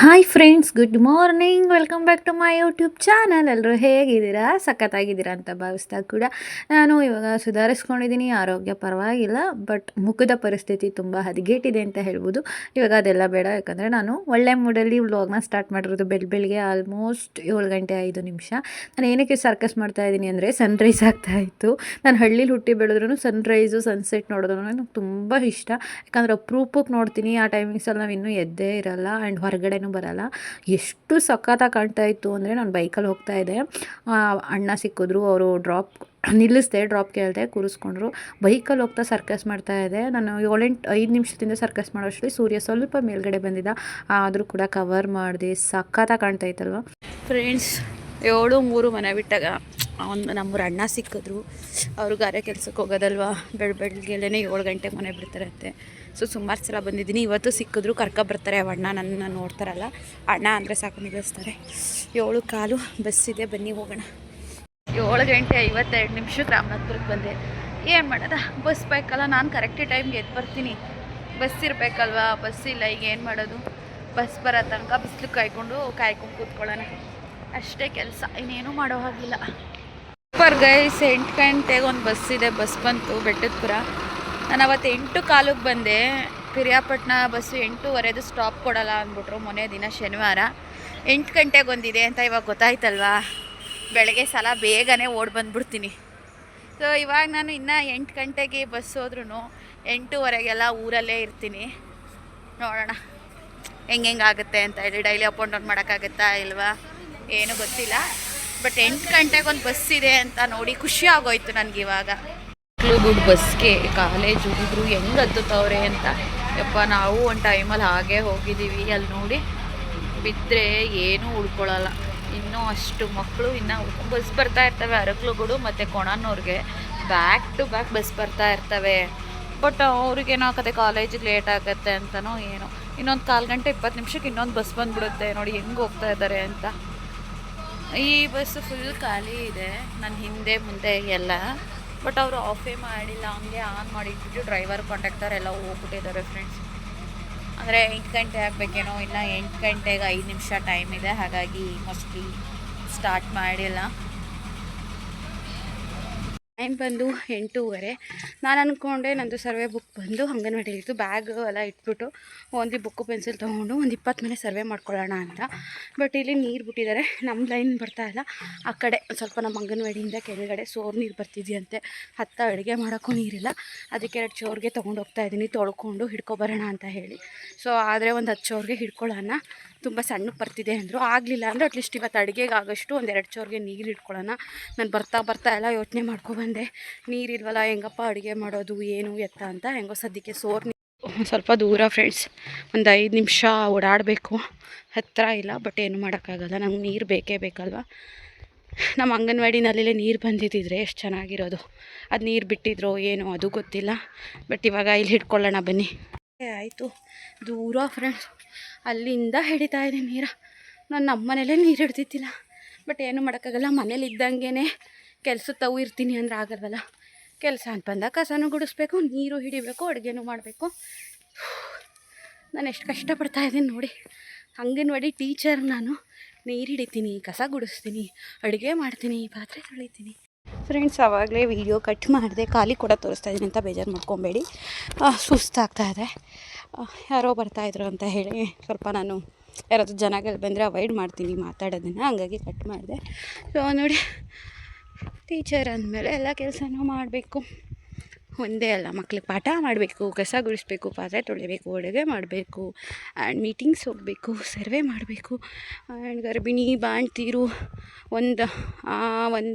Hi friends, good morning. Welcome back to my YouTube channel. ಎಲ್ಲರೂ ಹೇಗಿದ್ದೀರಾ? ಸಖತ್ತಾಗಿದ್ದೀರಾ ಅಂತ ಭಾವಿಸ್ತಾ ಕೂಡ ನಾನು ಇವಾಗ ಸುಧಾರಿಸ್ಕೊಂಡಿದ್ದೀನಿ. ಆರೋಗ್ಯ ಪರವಾಗಿಲ್ಲ, ಬಟ್ ಮುಖದ ಪರಿಸ್ಥಿತಿ ತುಂಬ ಹದಗೆಟ್ಟಿದೆ ಅಂತ ಹೇಳ್ಬೋದು. ಇವಾಗ ಅದೆಲ್ಲ ಬೇಡ, ಯಾಕಂದರೆ ನಾನು ಒಳ್ಳೆ ಮೂಡಲ್ಲಿ ವ್ಲಾಗ್ನ ಸ್ಟಾರ್ಟ್ ಮಾಡಿರೋದು ಬೆಳಗ್ಗೆ ಆಲ್ಮೋಸ್ಟ್ 7 ಗಂಟೆ 5 ನಿಮಿಷ. ನಾನು ಏನಕ್ಕೆ ಸರ್ಕಸ್ ಮಾಡ್ತಾಯಿದ್ದೀನಿ ಅಂದರೆ ಸನ್ರೈಸ್ ಆಗ್ತಾಯಿತ್ತು. ನಾನು ಹಳ್ಳೀಲಿ ಹುಟ್ಟಿ ಬೆಳೆದ್ರೂ ಸನ್ರೈಸು ಸನ್ಸೆಟ್ ನೋಡೋದು ನನಗೆ ತುಂಬ ಇಷ್ಟ. ಯಾಕಂದರೆ ಅಪ್ರೂಪಕ್ಕೆ ನೋಡ್ತೀನಿ. ಆ ಟೈಮಿಂಗ್ಸಲ್ಲಿ ನಾವು ಇನ್ನೂ ಎದ್ದೇ ಇರಲ್ಲ ಆ್ಯಂಡ್ ಹೊರಗಡೆನೂ ಬರಲ್ಲ. ಎಷ್ಟು ಸಖತ್ತಾಗಿ ಕಾಣ್ತಾ ಇತ್ತು ಅಂದರೆ ನಾನು ಬೈಕಲ್ಲಿ ಹೋಗ್ತಾ ಇದ್ದೆ, ಅಣ್ಣ ಸಿಕ್ಕಿದ್ರು. ಅವರು ನಿಲ್ಲಿಸ್ದೆ, ಡ್ರಾಪ್ ಕೇಳಿದೆ, ಕೂರಿಸ್ಕೊಂಡ್ರು. ಬೈಕಲ್ಲಿ ಹೋಗ್ತಾ ಸರ್ಕಸ್ ಮಾಡ್ತಾ ಇದೆ. ನಾನು 7-8 ನಿಮಿಷದಿಂದ ಸರ್ಕಸ್ ಮಾಡೋಷ್ಟರಲ್ಲಿ ಸೂರ್ಯ ಸ್ವಲ್ಪ ಮೇಲ್ಗಡೆ ಬಂದಿದ್ದ, ಆದರೂ ಕೂಡ ಕವರ್ ಮಾಡಿದೆ. ಸಖತ್ತಾಗಿ ಕಾಣ್ತಾ ಇತ್ತಲ್ವ ಫ್ರೆಂಡ್ಸ್. 7-3 ಮನೆ ಬಿಟ್ಟಾಗ ನಮ್ಮೂರು ಅಣ್ಣ ಸಿಕ್ಕಿದ್ರು. ಅವರು ಗಾರೆ ಕೆಲಸಕ್ಕೆ ಹೋಗೋದಲ್ವ, ಬೆಳಗ್ಗೆಲೇ 7 ಗಂಟೆಗೆ ಮನೆ ಬಿಡ್ತಾರಂತೆ. ಸೊ ಸುಮಾರು ಸಲ ಬಂದಿದ್ದೀನಿ. ಇವತ್ತು ಸಿಕ್ಕಿದ್ರು, ಕರ್ಕೊಬರ್ತಾರೆ. ಅಣ್ಣ ನನ್ನ ನೋಡ್ತಾರಲ್ಲ, ಅಣ್ಣ ಅಂದರೆ ಸಾಕು ನಿಲ್ಲಿಸ್ತಾರೆ. 7:15 ಬಸ್ಸಿದೆ, ಬನ್ನಿ ಹೋಗೋಣ. 7 ಗಂಟೆ 52 ನಿಮಿಷಕ್ಕೆ ರಾಮನಾಥ್ಪುರಕ್ಕೆ ಬಂದೆ. ಏನು ಮಾಡೋದ, ಬಸ್ ಬೇಕಲ್ಲ. ನಾನು ಕರೆಕ್ಟ್ ಟೈಮ್ಗೆ ಎದ್ದು ಬರ್ತೀನಿ, ಬಸ್ ಇರಬೇಕಲ್ವಾ. ಬಸ್ ಇಲ್ಲ, ಈಗ ಏನು ಮಾಡೋದು? ಬಸ್ ಬರೋ ತನಕ ಬಿಸಿಲು ಕಾಯ್ಕೊಂಡು ಕೂತ್ಕೊಳ್ಳೋಣ ಅಷ್ಟೇ ಕೆಲಸ, ಇನ್ನೇನು ಮಾಡೋ ಹಾಗಿಲ್ಲ. ಸೂಪರ್ ಗೈಸ್, 8 ಗಂಟೆಗೆ ಒಂದು ಬಸ್ ಇದೆ. ಬಸ್ ಬಂತು ಬೆಟ್ಟದಪುರ. ನಾನು ಅವತ್ತು 8:15 ಬಂದೆ. ಪಿರಿಯಾಪಟ್ಟಣ ಬಸ್ಸು 8:15 ಸ್ಟಾಪ್ ಕೊಡಲ್ಲ ಅಂದ್ಬಿಟ್ರು. ಮೊನ್ನೆ ದಿನ ಶನಿವಾರ 8 ಗಂಟೆಗೆ ಒಂದಿದೆ ಅಂತ ಇವಾಗ ಗೊತ್ತಾಯ್ತಲ್ವಾ. ಬೆಳಗ್ಗೆ ಸಲ ಬೇಗನೆ ಓಡಿ ಬಂದುಬಿಡ್ತೀನಿ. ಸೊ ಇವಾಗ ನಾನು ಇನ್ನೂ 8 ಗಂಟೆಗೆ ಬಸ್ ಹೋದ್ರೂ 8:15 ಊರಲ್ಲೇ ಇರ್ತೀನಿ. ನೋಡೋಣ ಹೆಂಗಾಗುತ್ತೆ ಅಂತ ಹೇಳಿ. ಡೈಲಿ ಅಪ್ ಆ್ಯಂಡ್ ಡೌನ್ ಮಾಡೋಕ್ಕಾಗುತ್ತಾ ಇಲ್ವಾ ಏನೂ ಗೊತ್ತಿಲ್ಲ. ಬಟ್ 8 ಗಂಟೆಗೆ ಒಂದು ಬಸ್ ಇದೆ ಅಂತ ನೋಡಿ ಖುಷಿ ಆಗೋಯ್ತು ನನಗೆ. ಇವಾಗ ಗುಡ್ ಬಸ್ಗೆ ಕಾಲೇಜ್ ಹುಡುಗರು ಹೆಂಗೆ ಹತ್ತುತ್ತವ್ರೆ ಅಂತ. ಯಪ್ಪ, ನಾವು ಒಂದು ಟೈಮಲ್ಲಿ ಹಾಗೆ ಹೋಗಿದ್ದೀವಿ. ಅಲ್ಲಿ ನೋಡಿ ಬಿದ್ದರೆ ಏನೂ ಉಳ್ಕೊಳ್ಳಲ್ಲ. ಇನ್ನೂ ಅಷ್ಟು ಮಕ್ಕಳು ಇನ್ನೂ ಬಸ್ ಬರ್ತಾ ಇರ್ತವೆ. ಅರಕಲಗೂಡು ಮತ್ತು ಕೊಣನೂರಿಗೆ ಬ್ಯಾಕ್ ಟು ಬ್ಯಾಕ್ ಬಸ್ ಬರ್ತಾ ಇರ್ತವೆ. ಬಟ್ ಅವ್ರಿಗೇನೋ ಆಗತ್ತೆ, ಕಾಲೇಜಿಗೆ ಲೇಟ್ ಆಗುತ್ತೆ ಅಂತನೋ ಏನೋ. ಇನ್ನೊಂದು 1/4 ಗಂಟೆ 20 ನಿಮಿಷಕ್ಕೆ ಇನ್ನೊಂದು ಬಸ್ ಬಂದುಬಿಡುತ್ತೆ. ನೋಡಿ ಹೆಂಗೆ ಹೋಗ್ತಾ ಇದ್ದಾರೆ ಅಂತ. ಈ ಬಸ್ಸು ಫುಲ್ ಖಾಲಿ ಇದೆ, ನನ್ನ ಹಿಂದೆ ಮುಂದೆ ಎಲ್ಲ. ಬಟ್ ಅವರು ಆಫೇ ಮಾಡಿಲ್ಲ, ಹಂಗೆ ಆನ್ ಮಾಡಿಟ್ಬಿಟ್ಟು ಡ್ರೈವರ್ ಕಾಂಟ್ಯಾಕ್ಟರ್ ಎಲ್ಲ ಹೋಗ್ಬಿಟ್ಟಿದ್ದಾರೆ ಫ್ರೆಂಡ್ಸ್. ಅಂದರೆ 8 ಗಂಟೆ ಆಗಬೇಕೇನೋ, ಇನ್ನು 8 ಗಂಟೆಗೆ 5 ನಿಮಿಷ ಟೈಮ್ ಇದೆ. ಹಾಗಾಗಿ ಮೋಸ್ಟ್ಲಿ ಸ್ಟಾರ್ಟ್ ಮಾಡಿಲ್ಲ. ಟೈಮ್ ಬಂದು 8:15. ನಾನು ಅಂದ್ಕೊಂಡೆ ನಂದು ಸರ್ವೆ ಬುಕ್ ಬಂದು ಅಂಗನವಾಡಿಲಿತ್ತು. ಬ್ಯಾಗ್ ಎಲ್ಲ ಇಟ್ಬಿಟ್ಟು ಒಂದು ಬುಕ್ಕು ಪೆನ್ಸಿಲ್ ತೊಗೊಂಡು ಒಂದು 20 ಮನೆ ಸರ್ವೆ ಮಾಡ್ಕೊಳ್ಳೋಣ ಅಂತ. ಬಟ್ ಇಲ್ಲಿ ನೀರು ಬಿಟ್ಟಿದ್ದಾರೆ, ನಮ್ಮ ಲೈನ್ ಬರ್ತಾ ಇಲ್ಲ. ಆ ಕಡೆ ಸ್ವಲ್ಪ ನಮ್ಮ ಅಂಗನವಾಡಿಯಿಂದ ಕೆಳಗಡೆ ಸೋರು ನೀರು ಬರ್ತಿದೆಯಂತೆ. ಅಡುಗೆ ಮಾಡೋಕ್ಕೂ ನೀರಿಲ್ಲ. ಅದಕ್ಕೆ 2 ಚೋರ್ಗೆ ತೊಗೊಂಡು ಹೋಗ್ತಾಯಿದ್ದೀನಿ, ತೊಳ್ಕೊಂಡು ಹಿಡ್ಕೊಬರೋಣ ಅಂತ ಹೇಳಿ. ಸೊ ಆದರೆ ಒಂದು 10 ಚೋರ್ಗೆ ಹಿಡ್ಕೊಳ್ಳೋಣ. ತುಂಬ ಸಣ್ಣಕ್ಕೆ ಬರ್ತಿದೆ ಅಂದರು. ಆಗಲಿಲ್ಲ ಅಂದರೆ ಅಟ್ಲೀಸ್ಟ್ ಇವತ್ತು ಅಡುಗೆಗೆ ಆಗೋಷ್ಟು ಒಂದು 2 ಚೋರ್ಗೆ ನೀರು ಇಟ್ಕೊಳ್ಳೋಣ. ನಾನು ಬರ್ತಾ ಎಲ್ಲ ಯೋಚನೆ ಮಾಡ್ಕೊಬಂದೆ, ನೀರಿಲ್ವಲ್ಲ ಹೆಂಗಪ್ಪ ಅಡುಗೆ ಮಾಡೋದು ಏನು ಎತ್ತ ಅಂತ. ಹೆಂಗೋ ಸದ್ಯಕ್ಕೆ ಸೋರು ಸ್ವಲ್ಪ ದೂರ ಫ್ರೆಂಡ್ಸ್, ಒಂದು 5 ನಿಮಿಷ ಓಡಾಡಬೇಕು. ಹತ್ತಿರ ಇಲ್ಲ, ಬಟ್ ಏನು ಮಾಡೋಕ್ಕಾಗಲ್ಲ. ನಮ್ಗೆ ನೀರು ಬೇಕೇ ಬೇಕಲ್ವ. ನಮ್ಮ ಅಂಗನವಾಡಿನಲ್ಲೇ ನೀರು ಬಂದಿದ್ದಿದ್ರೆ ಎಷ್ಟು ಚೆನ್ನಾಗಿರೋದು. ಅದು ನೀರು ಬಿಟ್ಟಿದ್ರು ಏನೋ ಅದು ಗೊತ್ತಿಲ್ಲ. ಬಟ್ ಇವಾಗ ಇಲ್ಲಿ ಹಿಡ್ಕೊಳ್ಳೋಣ ಬನ್ನಿ. ಆಯಿತು, ದೂರ ಫ್ರೆಂಡ್ಸ್, ಅಲ್ಲಿಂದ ಹಿಡಿತಾ ಇದೆ ನೀರು. ನಾನು ನಮ್ಮ ಮನೇಲೇ ನೀರು ಹಿಡ್ದಿದ್ದಿಲ್ಲ. ಬಟ್ ಏನು ಮಾಡೋಕ್ಕಾಗಲ್ಲ. ಮನೇಲಿ ಇದ್ದಂಗೆ ಕೆಲಸದವು ಇರ್ತೀನಿ ಅಂದರೆ ಆಗಲ್ವಲ್ಲ. ಕೆಲಸ ಅಂತ ಬಂದಾಗ ಕಸನೂ ಗುಡಿಸ್ಬೇಕು, ನೀರು ಹಿಡಿಬೇಕು, ಅಡುಗೆನೂ ಮಾಡಬೇಕು. ನಾನು ಎಷ್ಟು ಕಷ್ಟಪಡ್ತಾಯಿದ್ದೀನಿ ನೋಡಿ. ಅಂಗನವಾಡಿ ಟೀಚರ್ ನಾನು. ನೀರು ಹಿಡಿತೀನಿ, ಕಸ ಗುಡಿಸ್ತೀನಿ, ಅಡುಗೆ ಮಾಡ್ತೀನಿ, ಪಾತ್ರೆ ತೊಳಿತೀನಿ. ಫ್ರೆಂಡ್ಸ್, ಆವಾಗಲೇ ವೀಡಿಯೋ ಕಟ್ ಮಾಡಿದೆ. ಖಾಲಿ ಕೂಡ ತೋರಿಸ್ತಾ ಇದ್ದೀನಿ ಅಂತ ಬೇಜಾರು ಮಾಡ್ಕೊಬೇಡಿ. ಸುಸ್ತಾಗ್ತಾಯಿದೆ. ಯಾರೋ ಬರ್ತಾಯಿದ್ರು ಅಂತ ಹೇಳಿ ಸ್ವಲ್ಪ ನಾನು ಯಾರಾದರೂ ಜನಗಳು ಬಂದರೆ ಅವಾಯ್ಡ್ ಮಾಡ್ತೀನಿ ಮಾತಾಡೋದನ್ನು, ಹಂಗಾಗಿ ಕಟ್ ಮಾಡಿದೆ. ಸೊ ನೋಡಿ, ಟೀಚರ್ ಅಂದಮೇಲೆ ಎಲ್ಲ ಕೆಲಸನೂ ಮಾಡಬೇಕು. ಒಂದೇ ಅಲ್ಲ, ಮಕ್ಳಿಗೆ ಪಾಠ ಮಾಡಬೇಕು, ಕಸ ಗುಡಿಸ್ಬೇಕು, ಪಾತ್ರೆ ತೊಳಿಬೇಕು, ಅಡುಗೆ ಮಾಡಬೇಕು, ಆ್ಯಂಡ್ ಮೀಟಿಂಗ್ಸ್ ಹೋಗಬೇಕು, ಸರ್ವೆ ಮಾಡಬೇಕು. ಆ್ಯಂಡ್ ಗರ್ಭಿಣಿ ಬಾಣ್ತೀರು 1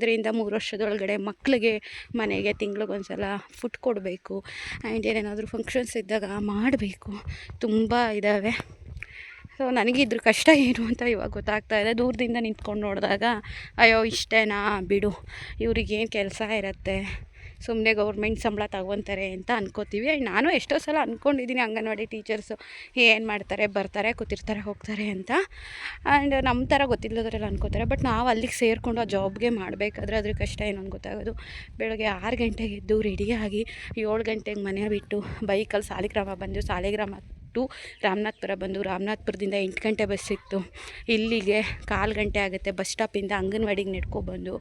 3 ವರ್ಷದೊಳಗಡೆ ಮಕ್ಕಳಿಗೆ ಮನೆಗೆ ತಿಂಗ್ಳಿಗೊಂದು ಸಲ ಫುಡ್ ಕೊಡಬೇಕು. ಆ್ಯಂಡ್ ಏನೇನಾದರೂ ಫಂಕ್ಷನ್ಸ್ ಇದ್ದಾಗ ಮಾಡಬೇಕು. ತುಂಬ ಇದ್ದಾವೆ. ಸೊ ನನಗಿದ್ರ ಕಷ್ಟ ಏನು ಅಂತ ಇವಾಗ ಗೊತ್ತಾಗ್ತಾ ಇದೆ. ದೂರದಿಂದ ನಿಂತ್ಕೊಂಡು ನೋಡಿದಾಗ ಅಯ್ಯೋ ಇಷ್ಟೇನಾ ಬಿಡು, ಇವ್ರಿಗೇನು ಕೆಲಸ ಇರುತ್ತೆ, ಸುಮ್ಮನೆ ಗೌರ್ಮೆಂಟ್ ಸಂಬಳ ತಗೊತಾರೆ ಅಂತ ಅನ್ಕೋತೀವಿ. ನಾನು ಎಷ್ಟೋ ಸಲ ಅಂದ್ಕೊಂಡಿದ್ದೀನಿ ಅಂಗನವಾಡಿ ಟೀಚರ್ಸು ಏನು ಮಾಡ್ತಾರೆ, ಬರ್ತಾರೆ, ಕೂತಿರ್ತಾರೆ, ಹೋಗ್ತಾರೆ ಅಂತ. ಆ್ಯಂಡ್ ನಮ್ಮ ಥರ ಗೊತ್ತಿಲ್ಲದ್ರೆಲ್ಲ ಅನ್ಕೋತಾರೆ. ಬಟ್ ನಾವು ಅಲ್ಲಿಗೆ ಸೇರಿಕೊಂಡು ಆ ಜಾಬ್ಗೆ ಮಾಡಬೇಕಾದ್ರೆ ಅದ್ರ ಕಷ್ಟ ಏನು ಅಂತ ಗೊತ್ತಾಗೋದು. ಬೆಳಗ್ಗೆ 6 ಗಂಟೆಗೆ ಎದ್ದು ರೆಡಿಯಾಗಿ 7 ಗಂಟೆಗೆ ಮನೆ ಬಿಟ್ಟು ಬೈಕಲ್ಲಿ ಸಾಲಿಗ್ರಾಮ ಬಂದು ಸಾಲಿಗ್ರಾಮ ಟು ರಾಮನಾಥ್ಪುರ ಬಂದು ರಾಮನಾಥ್ಪುರದಿಂದ 8 ಗಂಟೆ ಬಸ್ ಸಿಕ್ತು. ಇಲ್ಲಿಗೆ 1/4 ಗಂಟೆ ಆಗುತ್ತೆ. ಬಸ್ ಸ್ಟಾಪಿಂದ ಅಂಗನವಾಡಿಗೆ ನೆಡ್ಕೊಬಂದು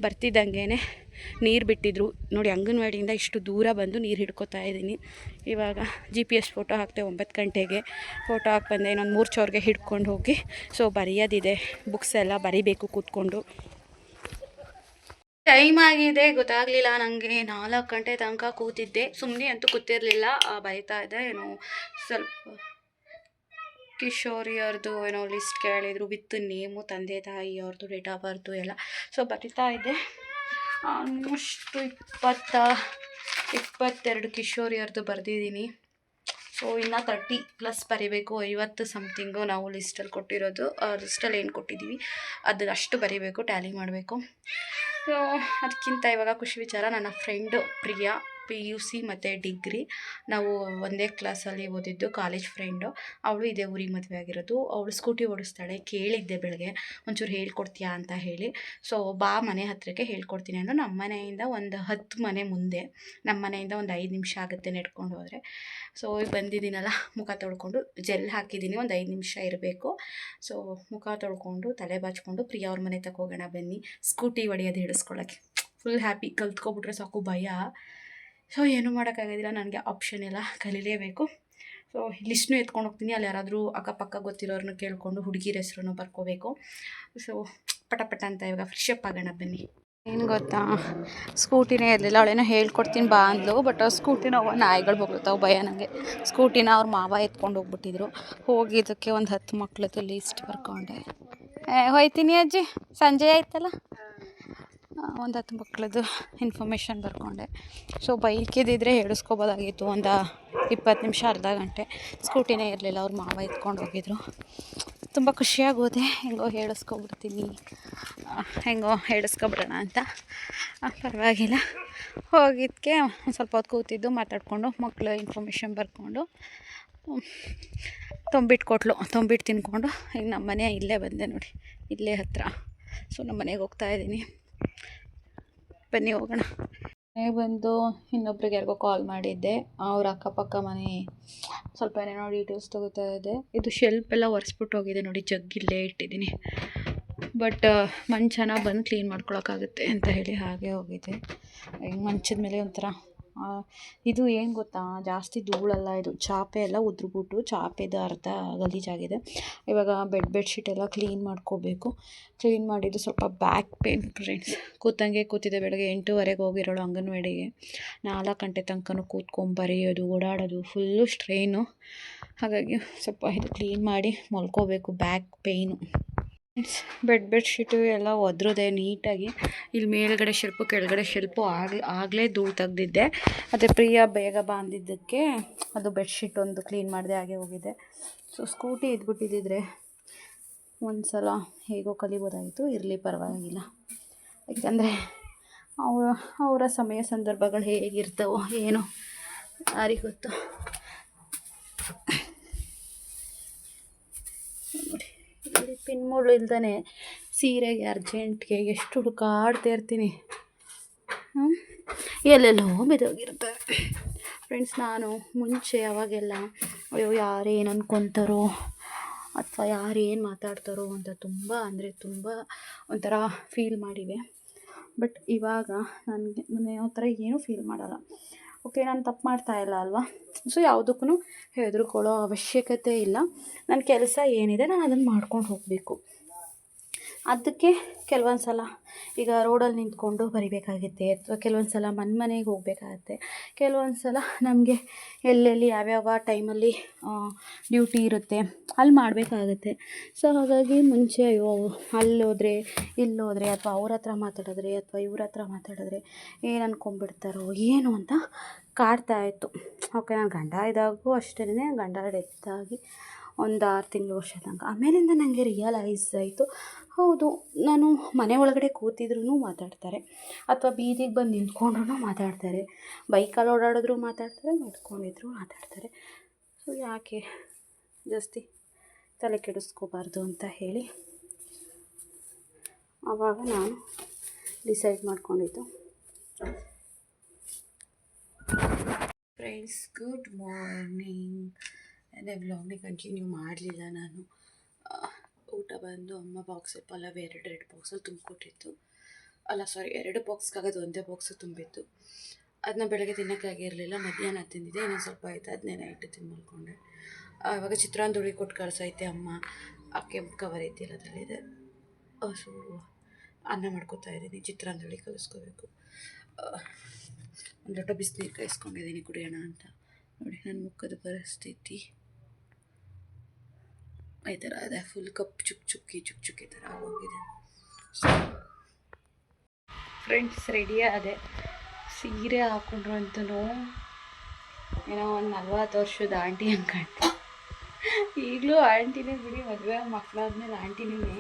ಬರ್ತಿದ್ದಂಗೆ ನೀರು ಬಿಟ್ಟಿದ್ರು ನೋಡಿ. ಅಂಗನವಾಡಿಯಿಂದ ಇಷ್ಟು ದೂರ ಬಂದು ನೀರು ಹಿಡ್ಕೊತಾ ಇದ್ದೀನಿ. ಇವಾಗ GPS ಫೋಟೋ ಹಾಕ್ತೆ 9 ಗಂಟೆಗೆ. ಫೋಟೋ ಹಾಕಿ ಬಂದೆ. ಇನ್ನೊಂದು 3 ಚೌರ್ಗೆ ಹಿಡ್ಕೊಂಡು ಹೋಗಿ ಬರೆಯೋದಿದೆ, ಬುಕ್ಸ್ ಎಲ್ಲ ಬರಿಬೇಕು ಕೂತ್ಕೊಂಡು. ಟೈಮ್ ಆಗಿದೆ, ಗೊತ್ತಾಗಲಿಲ್ಲ ನನಗೆ. 4 ಗಂಟೆ ತನಕ ಕೂತಿದ್ದೆ. ಸುಮ್ಮನೆ ಅಂತೂ ಕೂತಿರಲಿಲ್ಲ, ಬರಿತಾ ಇದ್ದೆ. ಏನೋ ಸ್ವಲ್ಪ ಕಿಶೋರಿಯವ್ರದ್ದು ಏನೋ ಲಿಸ್ಟ್ ಕೇಳಿದರು, ವಿತ್ ನೇಮು, ತಂದೆ ತಾಯಿ ಅವ್ರದ್ದು, ಡೇಟ್ ಆಫ್ ಬರ್ತು ಎಲ್ಲ. ಬರಿತಾ ಇದ್ದೆ. ಆಲ್ಮೋಸ್ಟ್ 22 ಕಿಶೋರಿಯವ್ರದ್ದು ಬರೆದಿದ್ದೀನಿ. ಇನ್ನು 30+ ಬರೀಬೇಕು. 50 ಸಮಥಿಂಗು ನಾವು ಲಿಸ್ಟಲ್ಲಿ ಕೊಟ್ಟಿರೋದು. ಲಿಸ್ಟಲ್ಲಿ ಏನು ಕೊಟ್ಟಿದ್ದೀವಿ ಅದು ಅಷ್ಟು ಬರೀಬೇಕು, ಟ್ಯಾಲಿ ಮಾಡಬೇಕು. ಅದಕ್ಕಿಂತ ಇವಾಗ ಖುಷಿ ವಿಚಾರ, ನನ್ನ ಫ್ರೆಂಡು ಪ್ರಿಯಾ PUC ಮತ್ತು ಡಿಗ್ರಿ ನಾವು ಒಂದೇ ಕ್ಲಾಸಲ್ಲಿ ಓದಿದ್ದು, ಕಾಲೇಜ್ ಫ್ರೆಂಡು. ಅವಳು ಇದೇ ಊರಿಗೆ ಮದುವೆ ಆಗಿರೋದು. ಅವಳು ಸ್ಕೂಟಿ ಓಡಿಸ್ತಾಳೆ. ಕೇಳಿದ್ದೆ ಬೆಳಗ್ಗೆ ಒಂಚೂರು ಹೇಳ್ಕೊಡ್ತೀಯಾ ಅಂತ ಹೇಳಿ. ಬಾ ಮನೆ ಹತ್ತಿರಕ್ಕೆ ಹೇಳ್ಕೊಡ್ತೀನಿ ಅಂದರು. ನಮ್ಮ ಮನೆಯಿಂದ ಒಂದು 10 ಮನೆ ಮುಂದೆ, ನಮ್ಮ ಮನೆಯಿಂದ ಒಂದು 5 ನಿಮಿಷ ಆಗುತ್ತೆ ನೆಡ್ಕೊಂಡು ಹೋದರೆ. ಬಂದಿದ್ದೀನಲ್ಲ, ಮುಖ ತೊಳ್ಕೊಂಡು ಜೆಲ್ ಹಾಕಿದ್ದೀನಿ, ಒಂದು 5 ನಿಮಿಷ ಇರಬೇಕು. ಮುಖ ತೊಳ್ಕೊಂಡು ತಲೆ ಬಾಚ್ಕೊಂಡು ಪ್ರಿಯಾ ಅವ್ರ ಮನೆ ತಕ್ಕ ಹೋಗೋಣ ಬನ್ನಿ. ಸ್ಕೂಟಿ ಹೊಡೆಯೋದು ಹಿಡಿಸ್ಕೊಳ್ಳೋಕ್ಕೆ ಫುಲ್ ಹ್ಯಾಪಿ. ಕಲ್ತ್ಕೊಬಿಟ್ರೆ ಸಾಕು ಭಯ. ಏನೂ ಮಾಡೋಕ್ಕಾಗೋದಿಲ್ಲ, ನನಗೆ ಆಪ್ಷನ್ ಎಲ್ಲ ಕಲೀಲೇಬೇಕು. ಲಿಸ್ಟ್ನೂ ಎತ್ಕೊಂಡು ಹೋಗ್ತೀನಿ. ಅಲ್ಲಿ ಯಾರಾದರೂ ಅಕ್ಕಪಕ್ಕ ಗೊತ್ತಿರೋರನ್ನ ಕೇಳಿಕೊಂಡು ಹುಡುಗಿರ ಹೆಸ್ರನ್ನು ಬರ್ಕೋಬೇಕು. ಪಟ ಅಂತ ಇವಾಗ ಫ್ರೆಶಪ್ ಆಗೋಣ ಬನ್ನಿ. ಏನು ಗೊತ್ತಾ, ಸ್ಕೂಟಿನೇ ಇರಲಿಲ್ಲ. ಅವಳೇನೋ ಹೇಳ್ಕೊಡ್ತೀನಿ ಬಾ ಅಂದ್ಲು. ಬಟ್ ಸ್ಕೂಟಿನ ನಾಯಿಗಳು ಬಗ್ಲತ್ತಾವೆ, ಭಯ ನನಗೆ. ಸ್ಕೂಟಿನ ಅವ್ರ ಮಾವ ಎತ್ಕೊಂಡು ಹೋಗ್ಬಿಟ್ಟಿದ್ರು. ಹೋಗಿದ್ದಕ್ಕೆ ಒಂದು 10 ಮಕ್ಳದ್ದು ಲೀಸ್ಟ್ ಬರ್ಕೊಂಡೆ. ಹೋಯ್ತೀನಿ ಅಜ್ಜಿ, ಸಂಜೆ ಆಯ್ತಲ್ಲ. ಒಂದು 10 ಮಕ್ಳದ್ದು ಇನ್ಫಾರ್ಮೇಷನ್ ಬರ್ಕೊಂಡೆ. ಬೈಕಿದ್ದಿದ್ರೆ ಹೇಳಿಸ್ಕೊಬೋದಾಗಿತ್ತು ಒಂದು 20 ನಿಮಿಷ, ಅರ್ಧ ಗಂಟೆ. ಸ್ಕೂಟಿನೇ ಇರಲಿಲ್ಲ, ಅವ್ರ ಮಾವ ಎತ್ಕೊಂಡು ಹೋಗಿದ್ರು. ತುಂಬ ಖುಷಿಯಾಗೋದೆ. ಹೆಂಗೋ ಹೇಳಿಸ್ಕೊಬಿಡೋಣ ಅಂತ. ಪರವಾಗಿಲ್ಲ. ಹೋಗಿದ್ದಕ್ಕೆ ಒಂದು ಸ್ವಲ್ಪ ಹೊತ್ತು ಕೂತಿದ್ದು, ಮಾತಾಡಿಕೊಂಡು ಮಕ್ಕಳು ಇನ್ಫಾರ್ಮೇಷನ್ ಬರ್ಕೊಂಡು ತಂಬಿಟ್ಟು ಕೊಟ್ಲು. ತಂಬಿಟ್ಟು ತಿನ್ಕೊಂಡು ಈಗ ನಮ್ಮ ಮನೆ ಇಲ್ಲೇ ಬಂದೆ ನೋಡಿ, ಇಲ್ಲೇ ಹತ್ತಿರ. ನಮ್ಮ ಮನೆಗೆ ಹೋಗ್ತಾಯಿದ್ದೀನಿ. ಬನ್ನಿ ಹೋಗೋಣ. ಮನೆಗೆ ಬಂದು ಇನ್ನೊಬ್ರಿಗೆ ಯಾರಿಗೋ ಕಾಲ್ ಮಾಡಿದ್ದೆ. ಅವ್ರ ಅಕ್ಕಪಕ್ಕ ಮನೆ ಸ್ವಲ್ಪ ಏನೇನೋ ಡೀಟೇಲ್ಸ್ ತೊಗೋತಾ ಇದ್ದೆ. ಇದು ಶೆಲ್ಫ್ ಎಲ್ಲ ಒರೆಸ್ಬಿಟ್ಟು ಹೋಗಿದೆ ನೋಡಿ, ಜಗ್ ಇಲ್ಲೇ ಇಟ್ಟಿದ್ದೀನಿ. ಬಟ್ ಮಂಚನ ಬಂದು ಕ್ಲೀನ್ ಮಾಡ್ಕೊಳಕ್ಕಾಗುತ್ತೆ ಅಂತ ಹೇಳಿ ಹಾಗೆ ಹೋಗಿದೆ. ಮಂಚದ ಮೇಲೆ ಒಂಥರ ಇದು ಏನು ಗೊತ್ತಾ, ಜಾಸ್ತಿ ಧೂಳಲ್ಲ, ಇದು ಚಾಪೆ ಎಲ್ಲ ಉದ್ರುಬಿಟ್ಟು ಚಾಪೆದು ಅರ್ಧ ಗಲೀಜಾಗಿದೆ. ಇವಾಗ ಬೆಡ್ಶೀಟ್ ಎಲ್ಲ ಕ್ಲೀನ್ ಮಾಡ್ಕೋಬೇಕು. ಕ್ಲೀನ್ ಮಾಡಿದ್ದು ಸ್ವಲ್ಪ ಬ್ಯಾಕ್ ಪೇನ್ ಫ್ರೆಂಡ್ಸ್. ಕೂತಿದ್ದೆ. ಬೆಳಗ್ಗೆ 8:30 ಹೋಗಿರೋಳು ಅಂಗನವಾಡಿಗೆ. 4 ಗಂಟೆ ತನಕ ಕೂತ್ಕೊಂಬರೆಯೋದು, ಓಡಾಡೋದು, ಫುಲ್ಲು ಸ್ಟ್ರೈನು. ಹಾಗಾಗಿ ಸ್ವಲ್ಪ ಇದು ಕ್ಲೀನ್ ಮಾಡಿ ಮಲ್ಕೋಬೇಕು. Back pain. ಬೆಡ್ಶೀಟು ಎಲ್ಲ ಒದ್ರದೆ ನೀಟಾಗಿ. ಇಲ್ಲಿ ಮೇಲ್ಗಡೆ ಶೆಲ್ಪು, ಕೆಳಗಡೆ ಶೆಲ್ಪು ಆಗಲೇ ಧೂಳು ತೆಗ್ದಿದ್ದೆ. ಅದೇ ಪ್ರಿಯಾ ಬೇಗ ಬಂದಿದ್ದಕ್ಕೆ ಅದು ಬೆಡ್ಶೀಟ್ ಒಂದು ಕ್ಲೀನ್ ಮಾಡಿದೆ, ಹಾಗೆ ಹೋಗಿದೆ. ಸ್ಕೂಟಿ ಇದ್ಬಿಟ್ಟಿದ್ದರೆ ಒಂದು ಸಲ ಹೇಗೋ ಕಲಿಬೋದಾಗಿತ್ತು. ಇರಲಿ, ಪರವಾಗಿಲ್ಲ. ಯಾಕಂದರೆ ಅವರ ಸಮಯ ಸಂದರ್ಭಗಳು ಹೇಗಿರ್ತವೋ ಏನೋ ಯಾರಿಗೆ ಗೊತ್ತು. ಪಿನ್ ಮುಳ್ಳು ಇಲ್ದೇ ಸೀರೆಗೆ ಅರ್ಜೆಂಟ್ಗೆ ಎಷ್ಟು ಹುಡುಕಾಡ್ತಾ ಇರ್ತೀನಿ. ಎಲ್ಲೆಲ್ಲೋ ಬಿದ್ದೋಗಿರ್ತವೆ ಫ್ರೆಂಡ್ಸ್. ನಾನು ಮುಂಚೆ ಅವಾಗೆಲ್ಲ ಅಯ್ಯೋ ಯಾರೇನು ಅಂದ್ಕೊತಾರೋ ಅಥವಾ ಯಾರೇನು ಮಾತಾಡ್ತಾರೋ ಅಂತ ತುಂಬ ಒಂಥರ ಫೀಲ್ ಮಾಡಿವೆ. ಬಟ್ ಇವಾಗ ನನಗೆ ಒಂಥರ ಏನೂ ಫೀಲ್ ಮಾಡಲ್ಲ. ಓಕೆ, ನಾನು ತಪ್ಪು ಮಾಡ್ತಾಯಿಲ್ಲ ಅಲ್ವಾ. ಯಾವುದಕ್ಕೂ ಹೆದರ್ಕೊಳ್ಳೋ ಅವಶ್ಯಕತೆ ಇಲ್ಲ. ನನ್ನ ಕೆಲಸ ಏನಿದೆ ನಾನು ಅದನ್ನು ಮಾಡ್ಕೊಂಡು ಹೋಗಬೇಕು. ಅದಕ್ಕೆ ಕೆಲವೊಂದು ಸಲ ಈಗ ರೋಡಲ್ಲಿ ನಿಂತ್ಕೊಂಡು ಬರಿಬೇಕಾಗುತ್ತೆ, ಅಥವಾ ಕೆಲವೊಂದು ಸಲ ಮನೆಗೆ ಹೋಗಬೇಕಾಗತ್ತೆ. ಕೆಲವೊಂದು ಸಲ ನಮಗೆ ಎಲ್ಲೆಲ್ಲಿ ಯಾವ್ಯಾವ ಟೈಮಲ್ಲಿ ಡ್ಯೂಟಿ ಇರುತ್ತೆ ಅಲ್ಲಿ ಮಾಡಬೇಕಾಗತ್ತೆ. ಹಾಗಾಗಿ ಮುಂಚೆ ಅಯ್ಯೋ ಅಲ್ಲೋದ್ರೆ ಇಲ್ಲೋದ್ರೆ ಅಥವಾ ಅವ್ರ ಹತ್ರ ಮಾತಾಡಿದ್ರೆ ಅಥವಾ ಇವ್ರ ಹತ್ರ ಮಾತಾಡಿದ್ರೆ ಏನು ಅಂದ್ಕೊಂಡ್ಬಿಡ್ತಾರೋ ಏನು ಅಂತ ಕಾಡ್ತಾಯಿತ್ತು. ಓಕೆ, ನಾನು ಗಂಡ ಇದ್ದಾಗೂ ಅಷ್ಟೇ. ಗಂಡ ಡೆತ್ ಆಗಿ ಒಂದು 6 ತಿಂಗಳು ವರ್ಷ ತನಕ ಆಮೇಲಿಂದ ನನಗೆ ರಿಯಲೈಸ್ ಆಯಿತು, ಹೌದು ನಾನು ಮನೆ ಒಳಗಡೆ ಕೂತಿದ್ರೂ ಮಾತಾಡ್ತಾರೆ, ಅಥವಾ ಬೀದಿಗೆ ಬಂದು ನಿಂತ್ಕೊಂಡ್ರೂ ಮಾತಾಡ್ತಾರೆ, ಬೈಕಲ್ಲಿ ಓಡಾಡಿದ್ರು ಮಾತಾಡ್ತಾರೆ, ನಿಂತ್ಕೊಂಡಿದ್ರು ಮಾತಾಡ್ತಾರೆ. ಯಾಕೆ ಜಾಸ್ತಿ ತಲೆ ಕೆಡಿಸ್ಕೋಬಾರ್ದು ಅಂತ ಹೇಳಿ ಆವಾಗ ನಾನು ಡಿಸೈಡ್ ಮಾಡ್ಕೊಂಡಿದ್ದು. Friends, good morning. ನೆನ್ನೆ ವ್ಲಾಗ್ನೇ ಕಂಟಿನ್ಯೂ ಮಾಡಲಿಲ್ಲ ನಾನು. ಊಟ ಬಂದು ಅಮ್ಮ ಬಾಕ್ಸಲ್ಲಿ ಪಲಾವ್ ಎರಡು ಬಾಕ್ಸಲ್ಲಿ ತುಂಬಿಕೊಟ್ಟಿತ್ತು. ಅಲ್ಲ ಸಾರಿ, 2 ಬಾಕ್ಸ್ಗಾಗೋದು ಒಂದೇ ಬಾಕ್ಸು ತುಂಬಿತ್ತು. ಅದನ್ನ ಬೆಳಗ್ಗೆ ತಿನ್ನೋಕ್ಕಾಗಿರಲಿಲ್ಲ, ಮಧ್ಯಾಹ್ನ ತಿಂದಿದ್ದೆ. ಇನ್ನೊಂದು ಸ್ವಲ್ಪ ಆಯಿತು, ಅದನ್ನೇ ನೈಟ್ ತಿಂದು ಮಲ್ಕೊಂಡೆ. ಇವಾಗ ಚಿತ್ರಾನ್ನ ಕೊಟ್ಟು ಕಳ್ಸೈತೆ ಅಮ್ಮ. ಆ ಕೆಂಪು ಕವರ್ ಐತಿಲ್ಲ ಅದರಲ್ಲಿದೆ. ಸೊ ಅನ್ನ ಮಾಡ್ಕೊತಾ ಇದ್ದೀನಿ, ಚಿತ್ರಾನ್ನ ಕಲಿಸ್ಕೋಬೇಕು. ಒಂದು ಲೋಟ ಬಿಸಿನೀರು ಕಾಯಿಸ್ಕೊಂಡಿದ್ದೀನಿ ಕುಡಿಯೋಣ ಅಂತ. ನೋಡಿ ನನ್ನ ಮುಖದ ಪರಿಸ್ಥಿತಿ ಈ ಥರ ಅದೇ, ಫುಲ್ ಕಪ್ ಚುಕ್ಕಿ ಥರ ಆಗೋಗಿದೆ. ಫ್ರೆಂಡ್ಸ್ ರೆಡಿ ಅದೇ, ಸೀರೆ ಹಾಕೊಂಡ್ರು ಅಂತೂ ಏನೋ ಒಂದು 40 ವರ್ಷದ ಆಂಟಿ ಹಂಗೆ ಕಾಣ್ತೀನಿ. ಈಗಲೂ ಆಂಟಿನೇ ಬಿಡಿ, ಮದುವೆ ಮಕ್ಕಳಾದ್ಮೇಲೆ ಆಂಟಿನೇ.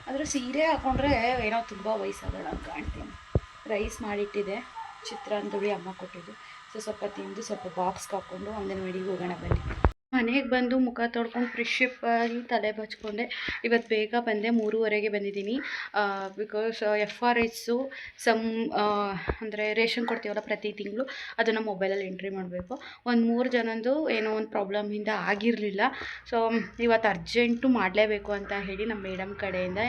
ಆದರೆ ಸೀರೆ ಹಾಕೊಂಡ್ರೆ ಏನೋ ತುಂಬ ವಯಸ್ಸಾಗೋಣ ಅಂತ ಕಾಣ್ತೀನಿ. ರೈಸ್ ಮಾಡಿಟ್ಟಿದೆ, ಚಿತ್ರಾನ್ನ ಅಮ್ಮ ಕೊಟ್ಟಿದ್ದು. ಸೊ ಸ್ವಲ್ಪ ತಿಂದು ಸ್ವಲ್ಪ ಬಾಕ್ಸ್ಗೆ ಹಾಕ್ಕೊಂಡು ಅಂಗನವಾಡಿಗೆ ಹೋಗೋಣ ಬನ್ನಿ. ಮನೆಗೆ ಬಂದು ಮುಖ ತೊಳ್ಕೊಂಡು ಫ್ರೆಶಪ್ ಆಗಿ ತಲೆ ಬಚ್ಕೊಂಡೆ. ಇವತ್ತು ಬೇಗ ಬಂದೆ, 3:30ಗೆ ಬಂದಿದ್ದೀನಿ. ಬಿಕಾಸ್ FRS ಅಂದರೆ ರೇಷನ್ ಕೊಡ್ತೀವಲ್ಲ ಪ್ರತಿ ತಿಂಗಳು, ಅದನ್ನು ಮೊಬೈಲಲ್ಲಿ ಎಂಟ್ರಿ ಮಾಡಬೇಕು. ಒಂದು 3 ಜನದ್ದು ಏನೋ ಒಂದು ಪ್ರಾಬ್ಲಮಿಂದ ಆಗಿರಲಿಲ್ಲ. ಸೊ ಇವತ್ತು ಅರ್ಜೆಂಟು ಮಾಡಲೇಬೇಕು ಅಂತ ಹೇಳಿ ನಮ್ಮ ಮೇಡಮ್ ಕಡೆಯಿಂದ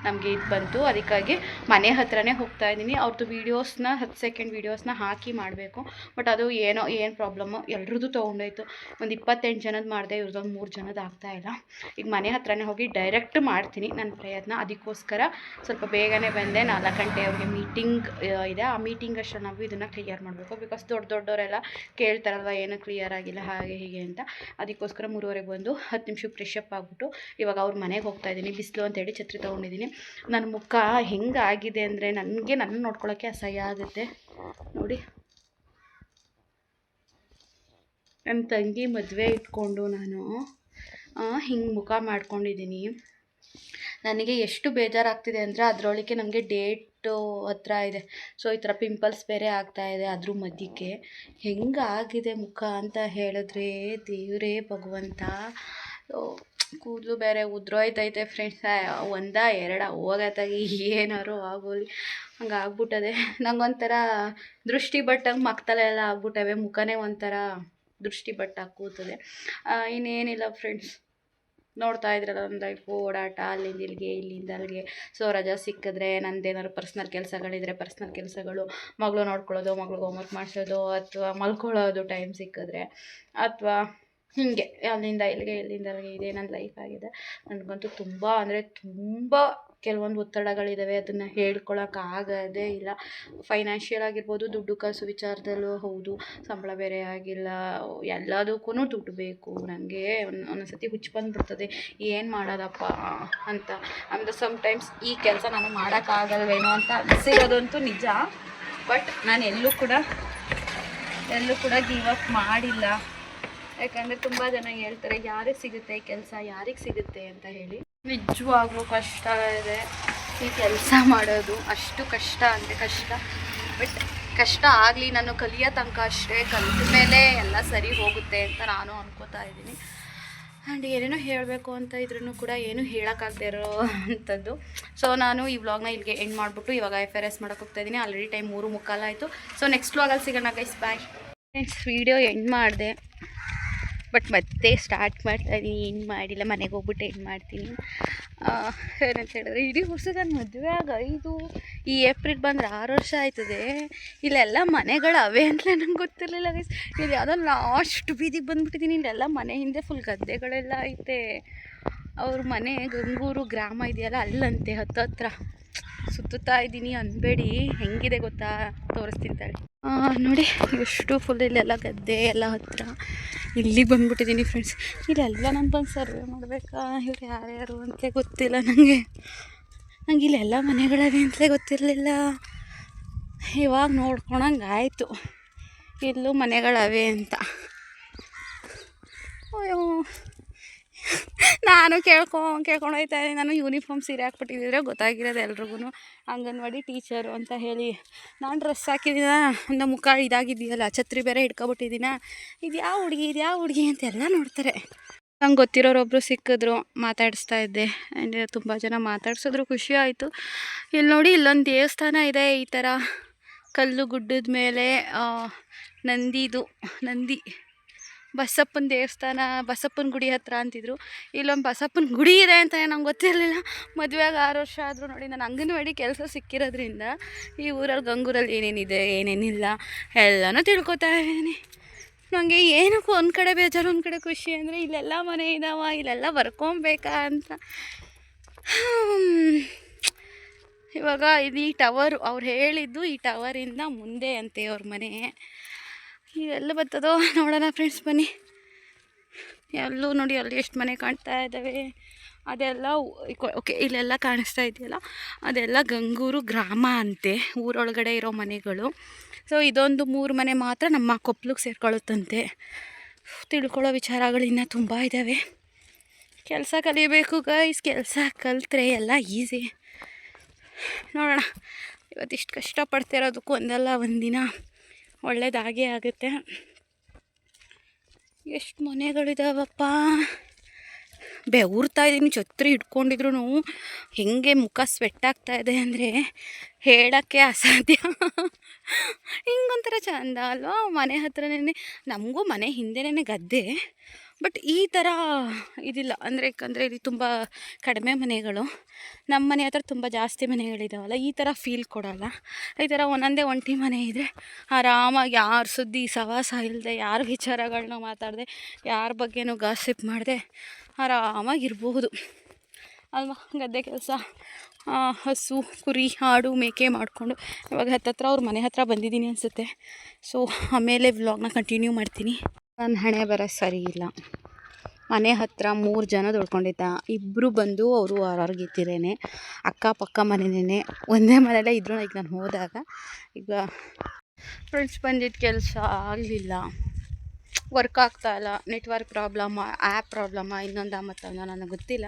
ನಮಗೆ ಇದು ಬಂತು. ಅದಕ್ಕಾಗಿ ಮನೆ ಹತ್ರನೇ ಹೋಗ್ತಾಯಿದ್ದೀನಿ. ಅವ್ರದ್ದು ವೀಡಿಯೋಸ್ನ 10 ಸೆಕೆಂಡ್ ವೀಡಿಯೋಸ್ನ ಹಾಕಿ ಮಾಡಬೇಕು. ಬಟ್ ಅದು ಏನು ಪ್ರಾಬ್ಲಮ್ಮು, ಎಲ್ರದ್ದು ತೊಗೊಂಡೋಯ್ತು. ಒಂದು 28 ಜನದ ಮಾಡಿದೆ, ಇವ್ರದ್ದೊಂದು 3 ಜನದ್ದು ಆಗ್ತಾಯಿಲ್ಲ. ಈಗ ಮನೆ ಹತ್ರನೇ ಹೋಗಿ ಡೈರೆಕ್ಟ್ ಮಾಡ್ತೀನಿ ನನ್ನ ಪ್ರಯತ್ನ. ಅದಕ್ಕೋಸ್ಕರ ಸ್ವಲ್ಪ ಬೇಗನೆ ಬಂದೆ. 4 ಗಂಟೆ ಅವ್ರಿಗೆ ಮೀಟಿಂಗ್ ಇದೆ. ಆ ಮೀಟಿಂಗ್ ಅಷ್ಟರಲ್ಲಿ ನಾವು ಇದನ್ನು ಕ್ಲಿಯರ್ ಮಾಡಬೇಕು. ಬಿಕಾಸ್ ದೊಡ್ಡವರೆಲ್ಲ ಕೇಳ್ತಾರಲ್ವ ಏನು ಕ್ಲಿಯರ್ ಆಗಿಲ್ಲ ಹಾಗೆ ಹೀಗೆ ಅಂತ. ಅದಕ್ಕೋಸ್ಕರ 3:30ಗೆ ಬಂದು 10 ನಿಮಿಷ ಫ್ರೆಶಪ್ ಆಗಿಬಿಟ್ಟು ಇವಾಗ ಅವ್ರ ಮನೆಗೆ ಹೋಗ್ತಾಯಿದ್ದೀನಿ. ಬಿಸಿಲು ಅಂತೇಳಿ ಛತ್ರಿ ತೊಗೊಂಡಿದ್ದೀನಿ. ನನ್ನ ಮುಖ ಹೆಂಗಾಗಿದೆ ಅಂದರೆ ನನ್ನ ನೋಡ್ಕೊಳ್ಳೋಕ್ಕೆ ಅಸಹ್ಯ ಆಗುತ್ತೆ. ನೋಡಿ, ನನ್ನ ತಂಗಿ ಮದುವೆ ಇಟ್ಕೊಂಡು ನಾನು ಹಿಂಗೆ ಮುಖ ಮಾಡ್ಕೊಂಡಿದ್ದೀನಿ. ನನಗೆ ಎಷ್ಟು ಬೇಜಾರಾಗ್ತಿದೆ ಅಂದರೆ ಅದರೊಳಗೆ ನನಗೆ ಡೇಟು ಹತ್ರ ಇದೆ. ಸೊ ಈ ಥರ ಪಿಂಪಲ್ಸ್ ಬೇರೆ ಆಗ್ತಾಯಿದೆ. ಅದ್ರ ಮಧ್ಯಕ್ಕೆ ಹೆಂಗಾಗಿದೆ ಮುಖ ಅಂತ ಹೇಳಿದ್ರೆ ದೇವರೇ ಭಗವಂತ. ಕೂದಲು ಬೇರೆ ಉದ್ರೋಯ್ತೈತೆ ಫ್ರೆಂಡ್ಸ್. 1 2 ಹೋಗತ್ತಾಗಿ ಏನಾರು ಆಗೋಲಿ, ಹಂಗೆ ಆಗ್ಬಿಟ್ಟದೆ. ನಂಗೊಂಥರ ದೃಷ್ಟಿ ಬಟ್ಟಂಗೆ ಮಕ್ಕಳೆಲ್ಲ ಆಗ್ಬಿಟ್ಟವೆ. ಮುಖನೇ ಒಂಥರ ದೃಷ್ಟಿ ಬಟ್ಟಾಗಿ ಕೂತದೆ. ಇನ್ನೇನಿಲ್ಲ ಫ್ರೆಂಡ್ಸ್, ನೋಡ್ತಾ ಇದ್ರಲ್ಲ ನನ್ನ ಲೈಫು ಓಡಾಟ, ಅಲ್ಲಿಂದ ಇಲ್ಲಿಂದ ಅಲ್ಲಿಗೆ. ಸೊ ರಜಾ ಸಿಕ್ಕಿದ್ರೆ ನಂದೇನಾದ್ರು ಪರ್ಸ್ನಲ್ ಕೆಲಸಗಳಿದ್ರೆ ಪರ್ಸ್ನಲ್ ಕೆಲಸಗಳು, ಮಗಳು ನೋಡ್ಕೊಳ್ಳೋದು, ಮಗಳಿಗೆ ಹೋಮ್ವರ್ಕ್ ಮಾಡಿಸೋದು, ಅಥವಾ ಮಲ್ಕೊಳ್ಳೋದು ಟೈಮ್ ಸಿಕ್ಕಿದ್ರೆ, ಅಥವಾ ಹೀಗೆ ಅಲ್ಲಿಂದ ಇಲ್ಲಿಗೆ ಇದೇ ನನ್ನ ಲೈಫ್ ಆಗಿದೆ. ನನಗಂತೂ ತುಂಬ ಅಂದರೆ ತುಂಬ ಕೆಲವೊಂದು ಒತ್ತಡಗಳಿದ್ದಾವೆ. ಅದನ್ನು ಹೇಳ್ಕೊಳಕ್ಕಾಗೋದೇ ಇಲ್ಲ. ಫೈನಾನ್ಷಿಯಲ್ ಆಗಿರ್ಬೋದು, ದುಡ್ಡು ಕಾಸು ವಿಚಾರದಲ್ಲೂ ಹೌದು. ಸಂಬಳ ಬೇರೆ ಆಗಿಲ್ಲ, ಎಲ್ಲದಕ್ಕೂ ದುಡ್ಡು ಬೇಕು. ನನಗೆ ಒಂದೊಂದ್ಸತಿ ಹುಚ್ಚು ಬಂದುಬಿಡ್ತದೆ, ಏನು ಮಾಡೋದಪ್ಪ ಅಂತ. ಅಂದರೆ ಸಮ್ಟೈಮ್ಸ್ ಈ ಕೆಲಸ ನಾನು ಮಾಡೋಕ್ಕಾಗಲ್ವೇನೋ ಅಂತ ಅನಿಸಿರೋದಂತೂ ನಿಜ. ಬಟ್ ನಾನು ಎಲ್ಲೂ ಕೂಡ ಗಿವ್ ಅಪ್ ಮಾಡಿಲ್ಲ. ಯಾಕಂದರೆ ತುಂಬ ಜನ ಹೇಳ್ತಾರೆ ಯಾರಿಗೆ ಸಿಗುತ್ತೆ ಈ ಕೆಲಸ, ಯಾರಿಗೆ ಸಿಗುತ್ತೆ ಅಂತ ಹೇಳಿ. ನಿಜವಾಗ್ಲೂ ಕಷ್ಟ ಇದೆ ಈ ಕೆಲಸ ಮಾಡೋದು. ಅಷ್ಟು ಕಷ್ಟ ಅಂದರೆ ಕಷ್ಟ. ಬಟ್ ಕಷ್ಟ ಆಗಲಿ, ನಾನು ಕಲಿಯೋ ತನಕ ಅಷ್ಟೇ. ಕಲಿತ ಮೇಲೆ ಎಲ್ಲ ಸರಿ ಹೋಗುತ್ತೆ ಅಂತ ನಾನು ಅನ್ಕೋತಾ ಇದ್ದೀನಿ. ಆ್ಯಂಡ್ ಏನೇನೋ ಹೇಳಬೇಕು ಅಂತ ಇದ್ರೂ ಕೂಡ ಏನೂ ಹೇಳೋಕ್ಕಾಗದೇ ಇರೋ ಅಂಥದ್ದು. ಸೊ ನಾನು ಈ ವ್ಲಾಗ್ನ ಇಲ್ಲಿಗೆ ಎಂಡ್ ಮಾಡಿಬಿಟ್ಟು ಇವಾಗ FRS ಮಾಡೋಕ್ಕೆ ಹೋಗ್ತಾಯಿದ್ದೀನಿ. ಆಲ್ರೆಡಿ ಟೈಮ್ 3:45 ಆಯಿತು. ಸೊ ನೆಕ್ಸ್ಟ್ ವ್ಲಾಗಲ್ಲಿ ಸಿಗೋಣ ಗೈಸ್, ಬಾಯ್. ನೆಕ್ಸ್ಟ್ ವೀಡಿಯೋ ಎಂಡ್ ಮಾಡಿದೆ, ಬಟ್ ಮತ್ತೆ ಸ್ಟಾರ್ಟ್ ಮಾಡ್ತಾಯಿದ್ದೀನಿ. ಏನು ಮಾಡಿಲ್ಲ, ಮನೆಗೆ ಹೋಗ್ಬಿಟ್ಟು ಏನು ಮಾಡ್ತೀನಿ ಏನಂತ ಹೇಳಿದ್ರೆ, ಇಡೀ ವರ್ಷ ನಾನು ಮದುವೆ ಆಗ ಈ ಏಪ್ರಿಲ್ ಬಂದರೆ 6 ವರ್ಷ ಆಯ್ತದೆ. ಇಲ್ಲೆಲ್ಲ ಮನೆಗಳು ಅವೆ ಅಂತಲೇ ನಂಗೆ ಗೊತ್ತಿರಲಿಲ್ಲ ಗೈಸ್. ಇಲ್ಲಿ ಯಾವುದೋ ಲಾಸ್ಟ್ ಬೀದಿಗೆ ಬಂದುಬಿಟ್ಟಿದ್ದೀನಿ. ಇಲ್ಲೆಲ್ಲ ಮನೆ ಹಿಂದೆ ಫುಲ್ ಗದ್ದೆಗಳೆಲ್ಲ ಐತೆ. ಅವ್ರ ಮನೆ ಗಂಗೂರು ಗ್ರಾಮ ಇದೆಯಲ್ಲ, ಅಲ್ಲಂತೆ ಹತ್ರ ಸುತ್ತುತ್ತಾ ಇದ್ದೀನಿ. ಅನ್ಬೇಡಿ, ಹೆಂಗಿದೆ ಗೊತ್ತಾ, ತೋರಿಸ್ತೀನಿ ತಾಳಿ. ನೋಡಿ ಎಷ್ಟು ಫುಲ್ ಇಲ್ಲೆಲ್ಲ ಗದ್ದೆ ಎಲ್ಲ ಹತ್ರ. ಇಲ್ಲಿಗೆ ಬಂದುಬಿಟ್ಟಿದ್ದೀನಿ ಫ್ರೆಂಡ್ಸ್. ಇಲ್ಲೆಲ್ಲ ನಾನು ಬಂದು ಸರ್ವೆ ಮಾಡಬೇಕಾ, ಇವ್ರು ಯಾರ್ಯಾರು ಅಂತಲೇ ಗೊತ್ತಿಲ್ಲ ನನಗೆ ಇಲ್ಲೆಲ್ಲ ಮನೆಗಳವೆ ಅಂತಲೇ ಗೊತ್ತಿರಲಿಲ್ಲ. ಇವಾಗ ನೋಡ್ಕೊಳಂಗೆ ಆಯಿತು ಇಲ್ಲೂ ಮನೆಗಳವೆ ಅಂತ. ಅಯ್ಯೋ, ನಾನು ಕೇಳ್ಕೊಂಡು ಹೋಗ್ತಾ ಇದ್ದೀನಿ. ನಾನು ಯೂನಿಫಾರ್ಮ್ ಸೀರೆ ಹಾಕ್ಬಿಟ್ಟಿದ್ದರೆ ಗೊತ್ತಾಗಿರೋದು ಎಲ್ರಿಗೂ, ಅಂಗನವಾಡಿ ಟೀಚರು ಅಂತ ಹೇಳಿ. ನಾನು ಡ್ರೆಸ್ ಹಾಕಿದ್ದೀನ, ಒಂದು ಮುಖ ಇದಾಗಿದೆಯಲ್ಲ, ಛತ್ರಿ ಬೇರೆ ಹಿಡ್ಕೊಬಿಟ್ಟಿದ್ದೀನ, ಇದು ಯಾವ ಹುಡುಗಿ ಅಂತೆಲ್ಲ ನೋಡ್ತಾರೆ. ನಂಗೆ ಗೊತ್ತಿರೋರೊಬ್ಬರು ಸಿಕ್ಕಿದ್ರು, ಮಾತಾಡಿಸ್ತಾ ಇದ್ದೆ. ಆ್ಯಂಡ್ ತುಂಬ ಜನ ಮಾತಾಡ್ಸಿದ್ರು, ಖುಷಿ ಆಯಿತು. ಇಲ್ಲಿ ನೋಡಿ, ಇಲ್ಲೊಂದು ದೇವಸ್ಥಾನ ಇದೆ ಈ ಥರ ಕಲ್ಲು ಗುಡ್ಡದ ಮೇಲೆ. ನಂದಿ ಬಸಪ್ಪನ ದೇವಸ್ಥಾನ, ಬಸಪ್ಪನ ಗುಡಿ ಹತ್ರ ಅಂತಿದ್ರು. ಇಲ್ಲೊಂದು ಬಸಪ್ಪನ ಗುಡಿ ಇದೆ ಅಂತ ನಂಗೆ ಗೊತ್ತಿರಲಿಲ್ಲ. ಮದುವೆಗೆ 6 ವರ್ಷ ಆದರೂ ನೋಡಿ ನಾನು ಅಂಗನವಾಡಿ ಕೆಲಸ ಸಿಕ್ಕಿರೋದ್ರಿಂದ ಈ ಊರಲ್ಲಿ ಗಂಗೂರಲ್ಲಿ ಏನೇನಿದೆ ಏನೇನಿಲ್ಲ ಎಲ್ಲನೂ ತಿಳ್ಕೊತಾ ಇದ್ದೀನಿ. ನನಗೆ ಏನಕ್ಕೂ ಒಂದು ಕಡೆ ಬೇಜಾರು ಒಂದು ಕಡೆ ಖುಷಿ ಅಂದರೆ ಇಲ್ಲೆಲ್ಲ ಮನೆ ಇದ್ದಾವ, ಇಲ್ಲೆಲ್ಲ ಬರ್ಕೊಬೇಕಾ ಅಂತ. ಇವಾಗ ಇದು ಈ ಟವರು ಅವ್ರು ಹೇಳಿದ್ದು ಈ ಟವರಿಂದ ಮುಂದೆ ಅಂತೆ ಅವ್ರ ಮನೆ. ಇವೆಲ್ಲ ಬರ್ತದೋ ನೋಡೋಣ ಫ್ರೆಂಡ್ಸ್, ಬನ್ನಿ. ಎಲ್ಲೂ ನೋಡಿ ಅಲ್ಲಿ ಎಷ್ಟು ಮನೆ ಕಾಣ್ತಾ ಇದ್ದಾವೆ. ಅದೆಲ್ಲ ಓಕೆ, ಇಲ್ಲೆಲ್ಲ ಕಾಣಿಸ್ತಾ ಇದೆಯಲ್ಲ ಅದೆಲ್ಲ ಗಂಗೂರು ಗ್ರಾಮ ಅಂತೆ, ಊರೊಳಗಡೆ ಇರೋ ಮನೆಗಳು. ಸೊ ಇದೊಂದು 3 ಮನೆ ಮಾತ್ರ ನಮ್ಮ ಕೊಪ್ಪಳಿಗೆ ಸೇರ್ಕೊಳ್ಳುತ್ತಂತೆ. ತಿಳ್ಕೊಳ್ಳೋ ವಿಚಾರಗಳು ಇನ್ನೂ ತುಂಬ ಇದ್ದಾವೆ. ಕೆಲಸ ಕಲಿಬೇಕು ಗೈಸ್, ಕೆಲಸ ಕಲಿತ್ರೆ ಎಲ್ಲ ಈಸಿ. ನೋಡೋಣ, ಇವತ್ತಿಷ್ಟು ಕಷ್ಟಪಡ್ತಿರೋದಕ್ಕೂ ಒಂದಲ್ಲ ಒಂದಿನ ಒಳ್ಳೇದಾಗೇ ಆಗುತ್ತೆ. ಎಷ್ಟು ಮನೆಗಳಿದಾವಪ್ಪ, ಬೆವರ್ತಾ ಇದ್ದೀನಿ. ಛತ್ರಿ ಇಟ್ಕೊಂಡಿದ್ರು ಹೆಂಗೆ ಮುಖ ಸ್ವೆಟ್ ಆಗ್ತಾಯಿದೆ ಅಂದರೆ ಹೇಳೋಕ್ಕೆ ಅಸಾಧ್ಯ. ಹಿಂಗೊಂಥರ ಚಂದ ಅಲ್ವಾ ಮನೆ ಹತ್ರನೇ. ನಮಗೂ ಮನೆ ಹಿಂದೆನೇ ಗದ್ದೆ, ಬಟ್ ಈ ಥರ ಇದಿಲ್ಲ. ಯಾಕಂದರೆ ಇಲ್ಲಿ ತುಂಬ ಕಡಿಮೆ ಮನೆಗಳು. ನಮ್ಮ ಮನೆ ಹತ್ರ ತುಂಬ ಜಾಸ್ತಿ ಮನೆಗಳಿದಾವಲ್ಲ, ಈ ಥರ ಫೀಲ್ ಕೊಡೋಲ್ಲ. ಈ ಥರ ಒಂದೊಂದೇ ಒಂಟಿ ಮನೆ ಇದ್ದರೆ ಆರಾಮಾಗಿ ಯಾರ ಸುದ್ದಿ ಸವಾಸ ಇಲ್ಲದೆ, ಯಾರ ವಿಚಾರಗಳನ್ನ ಮಾತಾಡದೆ, ಯಾರ ಬಗ್ಗೆನೂ ಗಾಸಿಪ್ ಮಾಡದೆ ಆರಾಮಾಗಿರ್ಬಹುದು ಅಲ್ವಾ. ಗದ್ದೆ ಕೆಲಸ, ಹಸು ಕುರಿ ಆಡು ಮೇಕೆ ಮಾಡಿಕೊಂಡು ಇವಾಗ ಹತ್ತತ್ರ ಅವ್ರ ಮನೆ ಹತ್ರ ಬಂದಿದ್ದೀನಿ ಅನಿಸುತ್ತೆ. ಸೊ ಆಮೇಲೆ ವ್ಲಾಗ್ನ ಕಂಟಿನ್ಯೂ ಮಾಡ್ತೀನಿ. ನನ್ನ ಹಣೆ ಬರ ಸರಿ ಇಲ್ಲ. ಮನೆ ಹತ್ರ 3 ಜನ ತೊಳ್ಕೊಂಡಿದ್ದ, 2 ಬಂದು ಅವರು ಹೊರಗಿತ್ತಿರೇನೆ, ಅಕ್ಕಪಕ್ಕ ಮನೆಯೇ ಒಂದೇ ಮನೆಯಲ್ಲೇ ಇದ್ರೂ. ಈಗ ನಾನು ಹೋದಾಗ ಈಗ ಫ್ರೆಂಡ್ಸ್ ಬಂದಿದ್ದ ಕೆಲಸ ಆಗಲಿಲ್ಲ, ವರ್ಕ್ ಆಗ್ತಾಯಿಲ್ಲ. ನೆಟ್ವರ್ಕ್ ಪ್ರಾಬ್ಲಮ್ಮ, ಆ್ಯಪ್ ಪ್ರಾಬ್ಲಮ್ಮ, ಇನ್ನೊಂದು ಮತ್ತೊಂದು ನನಗೆ ಗೊತ್ತಿಲ್ಲ.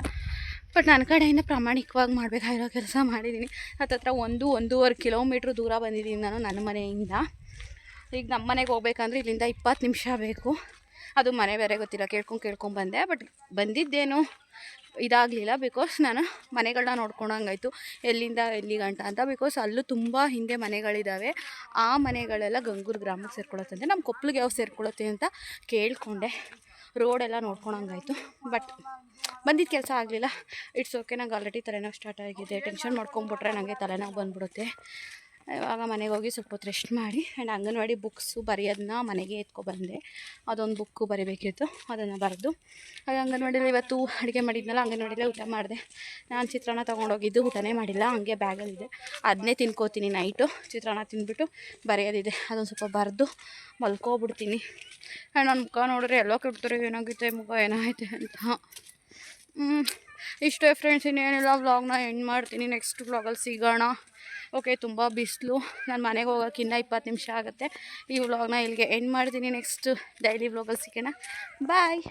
ಬಟ್ ನನ್ನ ಕಡೆಯಿಂದ ಪ್ರಾಮಾಣಿಕವಾಗಿ ಮಾಡಬೇಕಾಗಿರೋ ಕೆಲಸ ಮಾಡಿದ್ದೀನಿ. ಹತ್ತತ್ರ 1-1.5 ಕಿಲೋಮೀಟ್ರ್ ದೂರ ಬಂದಿದ್ದೀನಿ ನಾನು ನನ್ನ ಮನೆಯಿಂದ. ಈಗ ನಮ್ಮ ಮನೆಗೆ ಹೋಗ್ಬೇಕಂದ್ರೆ ಇಲ್ಲಿಂದ 20 ನಿಮಿಷ ಬೇಕು. ಅದು ಮನೆ ಬೇರೆ ಗೊತ್ತಿಲ್ಲ, ಕೇಳ್ಕೊಂಡು ಬಂದೆ. ಬಟ್ ಬಂದಿದ್ದೇನು ಇದಾಗಲಿಲ್ಲ, ಬಿಕಾಸ್ ನಾನು ಮನೆಗಳನ್ನ ನೋಡ್ಕೊಂಡಂಗಾಯ್ತು ಎಲ್ಲಿಂದ ಎಲ್ಲಿಗಂಟ ಅಂತ. ಬಿಕಾಸ್ ಅಲ್ಲೂ ತುಂಬ ಹಿಂದೆ ಮನೆಗಳಿದ್ದಾವೆ. ಆ ಮನೆಗಳೆಲ್ಲ ಗಂಗೂರು ಗ್ರಾಮಕ್ಕೆ ಸೇರ್ಕೊಳ್ಳುತ್ತಂತೆ. ನಮ್ಮ ಕೊಪ್ಪಳಿಗೆ ಯಾವ ಸೇರ್ಕೊಳ್ಳುತ್ತೆ ಅಂತ ಕೇಳಿಕೊಂಡೆ. ರೋಡೆಲ್ಲ ನೋಡ್ಕೊಳಂಗಾಯ್ತು. ಬಟ್ ಬಂದಿದ್ದ ಕೆಲಸ ಆಗಲಿಲ್ಲ. It's okay. ನಂಗೆ ಆಲ್ರೆಡಿ ತಲೆನೋವು ಸ್ಟಾರ್ಟ್ ಆಗಿದೆ. ಟೆನ್ಷನ್ ಮಾಡ್ಕೊಂಬಿಟ್ರೆ ನನಗೆ ತಲೆನೋವು ಬಂದ್ಬಿಡುತ್ತೆ. ಇವಾಗ ಮನೆಗೆ ಹೋಗಿ ಸ್ವಲ್ಪ ಹೊತ್ತು ರೆಸ್ಟ್ ಮಾಡಿ ಆ್ಯಂಡ್ ಅಂಗನವಾಡಿ ಬುಕ್ಸು ಬರೆಯೋದನ್ನ ಮನೆಗೆ ಎತ್ಕೊಬಂದೆ. ಅದೊಂದು ಬುಕ್ಕು ಬರಿಬೇಕಿತ್ತು, ಅದನ್ನು ಬರೆದು ಅದು ಅಂಗನವಾಡಿಯಲ್ಲಿ ಇವತ್ತು ಅಡುಗೆ ಮಾಡಿದ್ನಲ್ಲ, ಅಂಗನವಾಡಿಯಲ್ಲೇ ಊಟ ಮಾಡಿದೆ. ನಾನು ಚಿತ್ರಾನ್ನ ತೊಗೊಂಡೋಗಿದ್ದು ಊಟನೇ ಮಾಡಿಲ್ಲ, ಹಂಗೆ ಬ್ಯಾಗಲ್ಲಿದೆ. ಅದನ್ನೇ ತಿನ್ಕೋತೀನಿ ನೈಟು. ಚಿತ್ರಾನ್ನ ತಿಂದ್ಬಿಟ್ಟು ಬರೆಯೋದಿದೆ, ಅದೊಂದು ಸ್ವಲ್ಪ ಬರೆದು ಮಲ್ಕೊಬಿಡ್ತೀನಿ. ಆ್ಯಂಡ್ ನನ್ನ ಮುಖ ನೋಡಿದ್ರೆ ಎಲ್ಲೋ ಕೆಡ್ತಾರೆ, ಏನಾಗುತ್ತೆ ಮುಖ ಏನಾಗುತ್ತೆ ಅಂತ. ಇಷ್ಟೇ ಫ್ರೆಂಡ್ಸ್, ಇನ್ನೇನಿಲ್ಲ. ವ್ಲಾಗ್ನ ಎಂಡ್ ಮಾಡ್ತೀನಿ. ನೆಕ್ಸ್ಟ್ ವ್ಲಾಗಲ್ಲಿ ಸಿಗೋಣ. ಓಕೆ, ತುಂಬ ಬಿಸಿಲು. ನಾನು ಮನೆಗೆ ಹೋಗೋಕೆ ಇನ್ನೂ 20 ನಿಮಿಷ ಆಗುತ್ತೆ. ಈ ವ್ಲಾಗ್ನ ಇಲ್ಲಿಗೆ ಎಂಡ್ ಮಾಡ್ತೀನಿ. ನೆಕ್ಸ್ಟ್ ಡೈಲಿ ವ್ಲಾಗಲ್ಲಿ ಸಿಗೋಣ. ಬಾಯ್.